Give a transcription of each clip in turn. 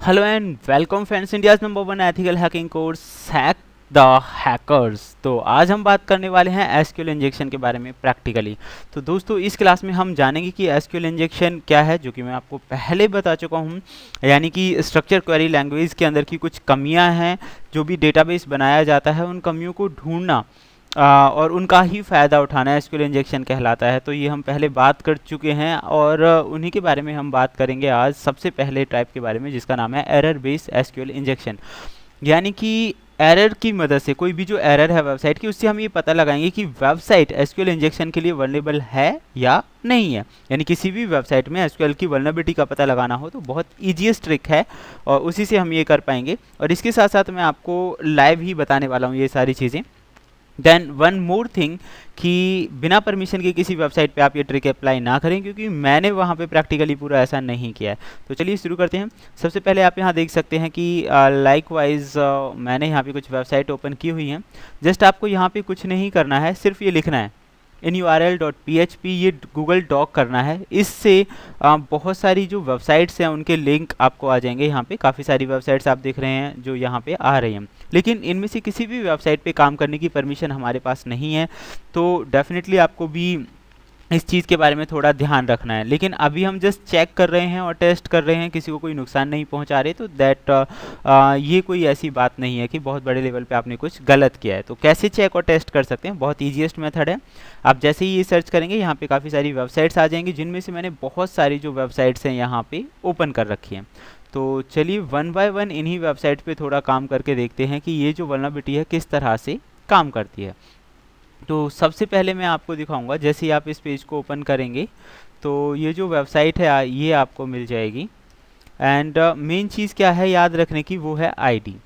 Hello and welcome friends, India's number one ethical hacking course hack the hackers. तो आज हम बात करने वाले हैं एसक्यूएल इंजेक्शन के बारे में प्रैक्टिकली। तो दोस्तों, इस क्लास में हम जानेंगे कि एसक्यूएल इंजेक्शन क्या है, जो कि मैं आपको पहले बता चुका हूं। यानी कि स्ट्रक्चर क्वेरी लैंग्वेज के अंदर की कुछ कमियां हैं, जो भी डेटाबेस बनाया जाता है उन कमियों को ढूंढना और उनका ही फ़ायदा उठाना एसक्यूएल इंजेक्शन कहलाता है। तो ये हम पहले बात कर चुके हैं और उन्हीं के बारे में हम बात करेंगे आज सबसे पहले टाइप के बारे में, जिसका नाम है एरर बेस्ड एसक्यूएल इंजेक्शन। यानी कि एरर की मदद से, कोई भी जो एरर है वेबसाइट की, उससे हम ये पता लगाएंगे कि वेबसाइट एसक्यूएल इंजेक्शन के लिए वल्नरेबल है या नहीं है। यानी किसी भी वेबसाइट में एसक्यूएल की वल्नरेबिलिटी का पता लगाना हो तो बहुत ईजीएस्ट ट्रिक है और उसी से हम ये कर पाएंगे। और इसके साथ साथ मैं आपको लाइव ही बताने वाला हूँ ये सारी चीज़ें। देन वन मोर थिंग कि बिना परमिशन के किसी वेबसाइट पे आप ये ट्रिक अप्लाई ना करें, क्योंकि मैंने वहाँ पे प्रैक्टिकली पूरा ऐसा नहीं किया है। तो चलिए शुरू करते हैं। सबसे पहले आप यहाँ देख सकते हैं कि लाइकवाइज मैंने यहाँ पे कुछ वेबसाइट ओपन की हुई हैं। जस्ट आपको यहाँ पे कुछ नहीं करना है, सिर्फ ये लिखना है इन url.php, ये गूगल डॉक करना है। इससे बहुत सारी जो वेबसाइट्स हैं उनके लिंक आपको आ जाएंगे। यहाँ पे काफ़ी सारी वेबसाइट्स आप देख रहे हैं जो यहाँ पे आ रही हैं, लेकिन इनमें से किसी भी वेबसाइट पे काम करने की परमिशन हमारे पास नहीं है। तो डेफिनेटली आपको भी इस चीज़ के बारे में थोड़ा ध्यान रखना है। लेकिन अभी हम जस्ट चेक कर रहे हैं और टेस्ट कर रहे हैं, किसी को कोई नुकसान नहीं पहुंचा रहे। तो दैट ये कोई ऐसी बात नहीं है कि बहुत बड़े लेवल पे आपने कुछ गलत किया है। तो कैसे चेक और टेस्ट कर सकते हैं, बहुत ईजीएस्ट मेथड है। आप जैसे ही ये सर्च करेंगे, यहाँ पे काफ़ी सारी वेबसाइट्स आ जाएंगी, जिनमें से मैंने बहुत सारी जो वेबसाइट्स हैं यहाँ पे ओपन कर रखी हैं। तो चलिए वन बाय वन इन्हीं वेबसाइट पे थोड़ा काम करके देखते हैं कि ये जो वल्नरेबिलिटी है किस तरह से काम करती है। तो सबसे पहले मैं आपको दिखाऊंगा, जैसे ही आप इस पेज को ओपन करेंगे तो ये जो वेबसाइट है ये आपको मिल जाएगी। एंड मेन चीज़ क्या है याद रखने की, वो है आईडी।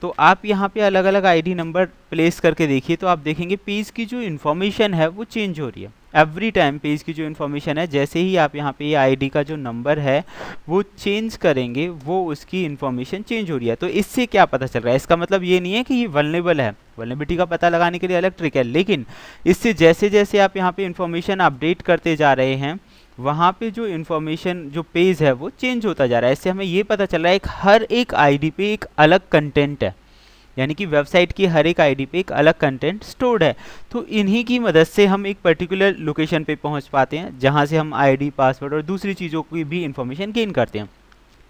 तो आप यहाँ पे अलग अलग आईडी नंबर प्लेस करके देखिए, तो आप देखेंगे पेज की जो इन्फॉर्मेशन है वो चेंज हो रही है एवरी टाइम। पेज की जो इन्फॉर्मेशन है, जैसे ही आप यहाँ पे ये आईडी का जो नंबर है वो चेंज करेंगे, वो उसकी इन्फॉर्मेशन चेंज हो रही है। तो इससे क्या पता चल रहा है, इसका मतलब ये नहीं है कि ये वल्नरेबल है। वल्नरेबिलिटी का पता लगाने के लिए अलग ट्रिक है, लेकिन इससे जैसे जैसे आप यहाँ पे इन्फॉर्मेशन अपडेट करते जा रहे हैं, वहाँ पे जो इन्फॉर्मेशन, जो पेज है वो चेंज होता जा रहा है। इससे हमें ये पता चल रहा है हर एक आईडी पे एक अलग कंटेंट है। यानी कि वेबसाइट की हर एक आईडी पे एक अलग कंटेंट स्टोर्ड है। तो इन्हीं की मदद से हम एक पर्टिकुलर लोकेशन पे पहुंच पाते हैं, जहां से हम आईडी, पासवर्ड और दूसरी चीज़ों की भी इंफॉर्मेशन गेन करते हैं।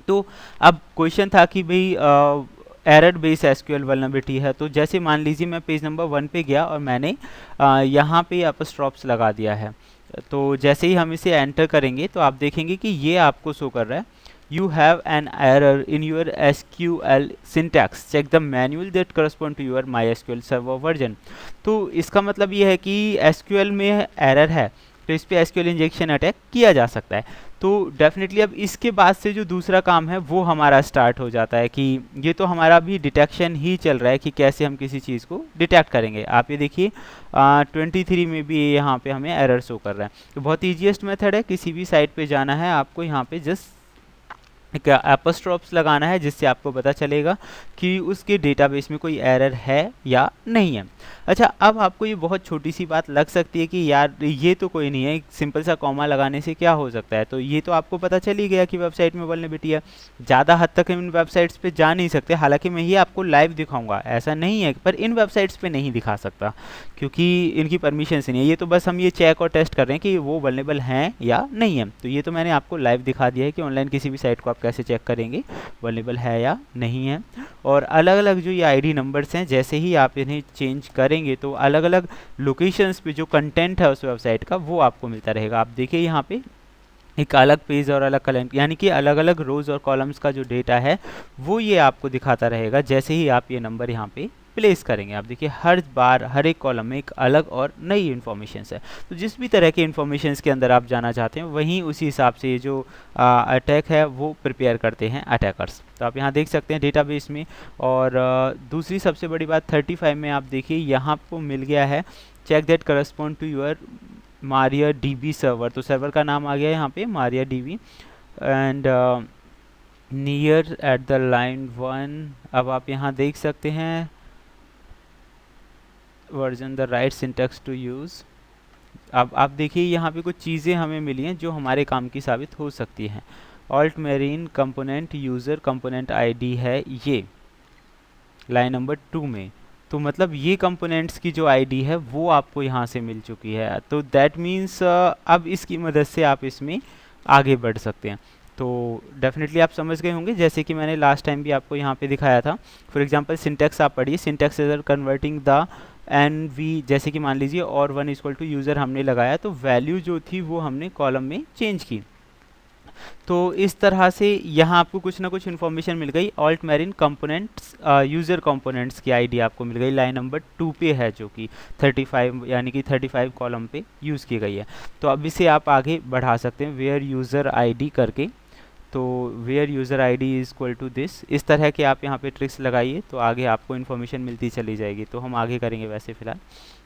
तो अब क्वेश्चन था कि भाई एरर बेस एसक्यूएल वल्नरेबिलिटी है। तो जैसे मान लीजिए मैं पेज नंबर 1 पे गया और मैंने यहाँ पे अपस्ट्रॉप्स लगा दिया है। तो जैसे ही हम इसे एंटर करेंगे तो आप देखेंगे कि ये आपको शो कर रहा है, you have an error in your SQL syntax, check the manual that correspond to your MySQL server version। तो इसका मतलब ये है कि SQL में एरर है, तो इस पे SQL इंजेक्शन अटैक किया जा सकता है। तो डेफिनेटली अब इसके बाद से जो दूसरा काम है वो हमारा स्टार्ट हो जाता है कि ये तो हमारा भी डिटेक्शन ही चल रहा है कि कैसे हम किसी चीज़ को डिटेक्ट करेंगे। आप ये देखिए 23 में भी यहाँ पे हमें एरर शो कर रहा है। तो बहुत ईजीएस्ट मेथड है, किसी भी साइट पे जाना है आपको, यहाँ पे जस्ट एक एपोस्ट्रोप्स लगाना है, जिससे आपको पता चलेगा कि उसके डेटाबेस में कोई एरर है या नहीं है। अच्छा, अब आपको ये बहुत छोटी सी बात लग सकती है कि यार ये तो कोई नहीं है, एक सिंपल सा कॉमा लगाने से क्या हो सकता है। तो ये तो आपको पता चल ही गया कि वेबसाइट में वल्नरेबिलिटी है। ज़्यादा हद तक इन वेबसाइट्स पे जा नहीं सकते, हालांकि मैं ये आपको लाइव दिखाऊंगा, ऐसा नहीं है, पर इन वेबसाइट्स पे नहीं दिखा सकता क्योंकि इनकी परमिशन नहीं है। ये तो बस हम ये चेक और टेस्ट कर रहे हैं कि वो वल्नरेबल हैं या नहीं है। तो ये तो मैंने आपको लाइव दिखा दिया है कि ऑनलाइन किसी भी साइट को आप कैसे चेक करेंगे वल्नरेबल है या नहीं है। और अलग अलग जो ये आईडी नंबर्स हैं, जैसे ही आप इन्हें चेंज करेंगे तो अलग अलग लोकेशंस पे जो कंटेंट है उस वेबसाइट का वो आपको मिलता रहेगा। आप देखिए यहाँ पे एक अलग पेज और अलग कलेक्ट, यानी कि अलग अलग रोज और कॉलम्स का जो डेटा है वो ये आपको दिखाता रहेगा जैसे ही आप ये नंबर यहाँ पे प्लेस करेंगे। आप देखिए हर बार हर एक कॉलम में एक अलग और नई इन्फॉर्मेशन है। तो जिस भी तरह के इन्फॉर्मेशन के अंदर आप जाना चाहते हैं, वहीं उसी हिसाब से ये जो अटैक है वो प्रिपेयर करते हैं अटैकर्स। तो आप यहाँ देख सकते हैं डेटाबेस में। और दूसरी सबसे बड़ी बात 35 में आप देखिए यहाँ आपको मिल गया है, check that correspond to your MariaDB server. तो सर्वर का नाम आ गया है यहाँ पे MariaDB. And near at the line 1, अब आप यहाँ देख सकते हैं version the right syntax to use. अब आप देखिए यहाँ पे कुछ चीज़ें हमें मिली हैं जो हमारे काम की साबित हो सकती हैं। Alt marine component user component ID है ये लाइन नंबर 2 में। तो मतलब ये कंपोनेंट्स की जो आईडी है वो आपको यहाँ से मिल चुकी है। तो दैट मीन्स अब इसकी मदद से आप इसमें आगे बढ़ सकते हैं। तो डेफिनेटली आप समझ गए होंगे, जैसे कि मैंने लास्ट टाइम भी आपको यहाँ पे दिखाया था। फॉर एग्जांपल सिंटेक्स आप पढ़िए, syntax is converting the N V, जैसे कि मान लीजिए और 1 इक्वल टू यूज़र हमने लगाया तो वैल्यू जो थी वो हमने कॉलम में चेंज की। तो इस तरह से यहाँ आपको कुछ ना कुछ इन्फॉर्मेशन मिल गई। Alt marine components user components की आईडी आपको मिल गई, लाइन नंबर 2 पे है, जो कि 35 यानी कि 35 कॉलम पे यूज़ की गई है। तो अब इसे आप आगे बढ़ा सकते हैं वेयर यूज़र आईडी करके। तो where user ID is equal to this, इस तरह के आप यहाँ पे ट्रिक्स लगाइए तो आगे आपको इन्फॉर्मेशन मिलती चली जाएगी। तो हम आगे करेंगे वैसे फ़िलहाल।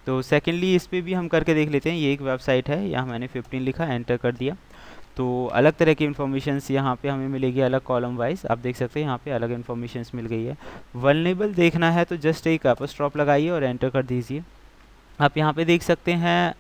तो सेकेंडली इस पर भी हम करके देख लेते हैं। ये एक वेबसाइट है, यहाँ मैंने 15 लिखा, एंटर कर दिया। तो अलग तरह की इन्फॉर्मेशंस यहाँ पे हमें मिलेगी, अलग कॉलम वाइज। आप देख सकते हैं यहाँ पे अलग इन्फॉर्मेशंस मिल गई है। वल्नरेबल देखना है तो जस्ट एक अपस्ट्रॉप लगाइए और एंटर कर दीजिए। आप यहाँ पे देख सकते हैं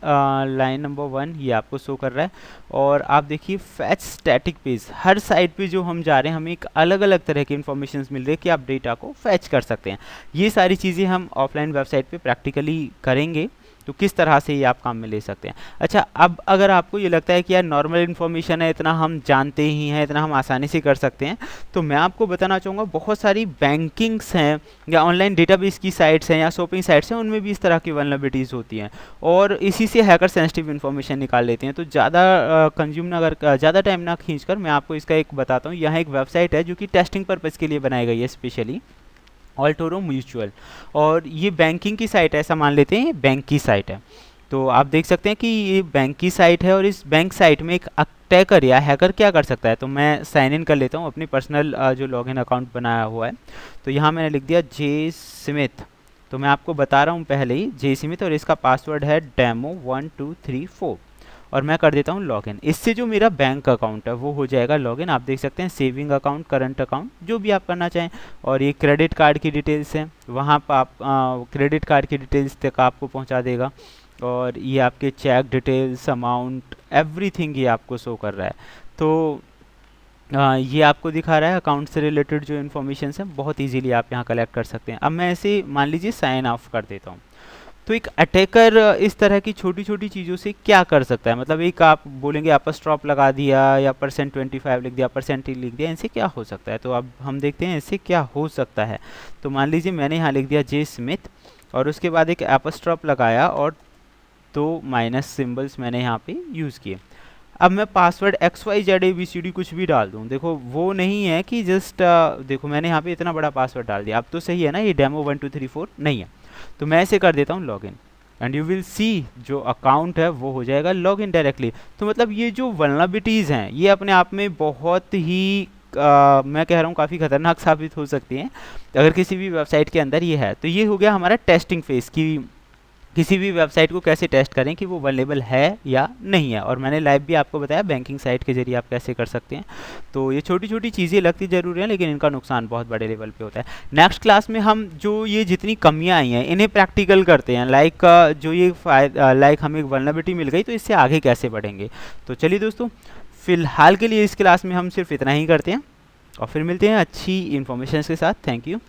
लाइन नंबर 1 ये आपको शो कर रहा है। और आप देखिए फैच स्टैटिक पेज, हर साइट पे जो हम जा रहे हैं हमें एक अलग अलग तरह की इन्फॉर्मेशन मिल रही है कि आप डेटा को फैच कर सकते हैं। ये सारी चीज़ें हम ऑफलाइन वेबसाइट पे प्रैक्टिकली करेंगे, तो किस तरह से ये आप काम में ले सकते हैं। अच्छा, अब अगर आपको ये लगता है कि यार नॉर्मल इन्फॉर्मेशन है, इतना हम जानते ही हैं, इतना हम आसानी से कर सकते हैं, तो मैं आपको बताना चाहूँगा बहुत सारी बैंकिंग्स हैं या ऑनलाइन डेटाबेस की साइट्स हैं या शॉपिंग साइट्स हैं, उनमें भी इस तरह की वल्नरेबिलिटीज़ होती हैं और इसी से हैकर सेंसिटिव इन्फॉर्मेशन निकाल लेते हैं। तो ज़्यादा कंज्यूम ना अगर ज़्यादा टाइम ना खींचकर मैं आपको इसका एक बताता हूँ। यहाँ एक वेबसाइट है जो कि टेस्टिंग पर्पज़ के लिए बनाई गई है स्पेशली, ऑल्टोरो म्यूचुअल। और ये बैंकिंग की साइट है, ऐसा मान लेते हैं ये बैंक की साइट है। तो आप देख सकते हैं कि ये बैंक की साइट है और इस बैंक साइट में एक अटैकर या हैकर क्या कर सकता है। तो मैं साइन इन कर लेता हूँ अपनी पर्सनल जो लॉगिन अकाउंट बनाया हुआ है। तो यहाँ मैंने लिख दिया जे स्मिथ। तो मैं आपको बता रहा हूँ पहले ही, जे स्मिथ, और इसका पासवर्ड है डेमो1234 और मैं कर देता हूँ लॉगिन। इससे जो मेरा बैंक अकाउंट है वो हो जाएगा लॉगिन। आप देख सकते हैं सेविंग अकाउंट, करंट अकाउंट, जो भी आप करना चाहें। और ये क्रेडिट कार्ड की डिटेल्स हैं, वहाँ पर आप क्रेडिट कार्ड की डिटेल्स तक आपको पहुँचा देगा। और ये आपके चेक डिटेल्स, अमाउंट, एवरीथिंग ये आपको शो कर रहा है। तो ये आपको दिखा रहा है अकाउंट से रिलेटेड जो इन्फॉर्मेशन है बहुत इजीली आप यहाँ कलेक्ट कर सकते हैं। अब मैं ऐसे मान लीजिए साइन ऑफ कर देता हूँ। तो एक अटैकर इस तरह की छोटी छोटी चीज़ों से क्या कर सकता है, मतलब एक आप बोलेंगे अपस्ट्रॉप लगा दिया या %25 लिख दिया, % लिख दिया, इनसे क्या हो सकता है। तो अब हम देखते हैं इससे क्या हो सकता है। तो मान लीजिए मैंने यहाँ लिख दिया जे स्मिथ और उसके बाद एक अपस्ट्रॉप लगाया और 2 माइनस सिम्बल्स मैंने यहाँ पे यूज़ किए। अब मैं पासवर्ड XYZ कुछ भी डाल दूँ, देखो वो नहीं है कि जस्ट देखो मैंने यहाँ पे इतना बड़ा पासवर्ड डाल दिया। अब तो सही है ना, ये डेमो1234 नहीं है। तो मैं ऐसे कर देता हूँ login and you will see जो अकाउंट है वो हो जाएगा लॉगिन डायरेक्टली। तो मतलब ये जो वल्नरेबिलिटीज़ हैं ये अपने आप में बहुत ही मैं कह रहा हूँ काफ़ी खतरनाक साबित हो सकती हैं अगर किसी भी वेबसाइट के अंदर ये है। तो ये हो गया हमारा टेस्टिंग फेस की किसी भी वेबसाइट को कैसे टेस्ट करें कि वो वल्नरेबल है या नहीं है। और मैंने लाइव भी आपको बताया बैंकिंग साइट के जरिए आप कैसे कर सकते हैं। तो ये छोटी छोटी चीज़ें लगती ज़रूर हैं लेकिन इनका नुकसान बहुत बड़े लेवल पे होता है। नेक्स्ट क्लास में हम जो ये जितनी कमियां आई हैं इन्हें प्रैक्टिकल करते हैं, लाइक जो ये लाइक हमें वल्नरेबिलिटी मिल गई तो इससे आगे कैसे बढ़ेंगे। तो चलिए दोस्तों, फ़िलहाल के लिए इस क्लास में हम सिर्फ इतना ही करते हैं और फिर मिलते हैं अच्छी इन्फॉर्मेशन के साथ। Thank you.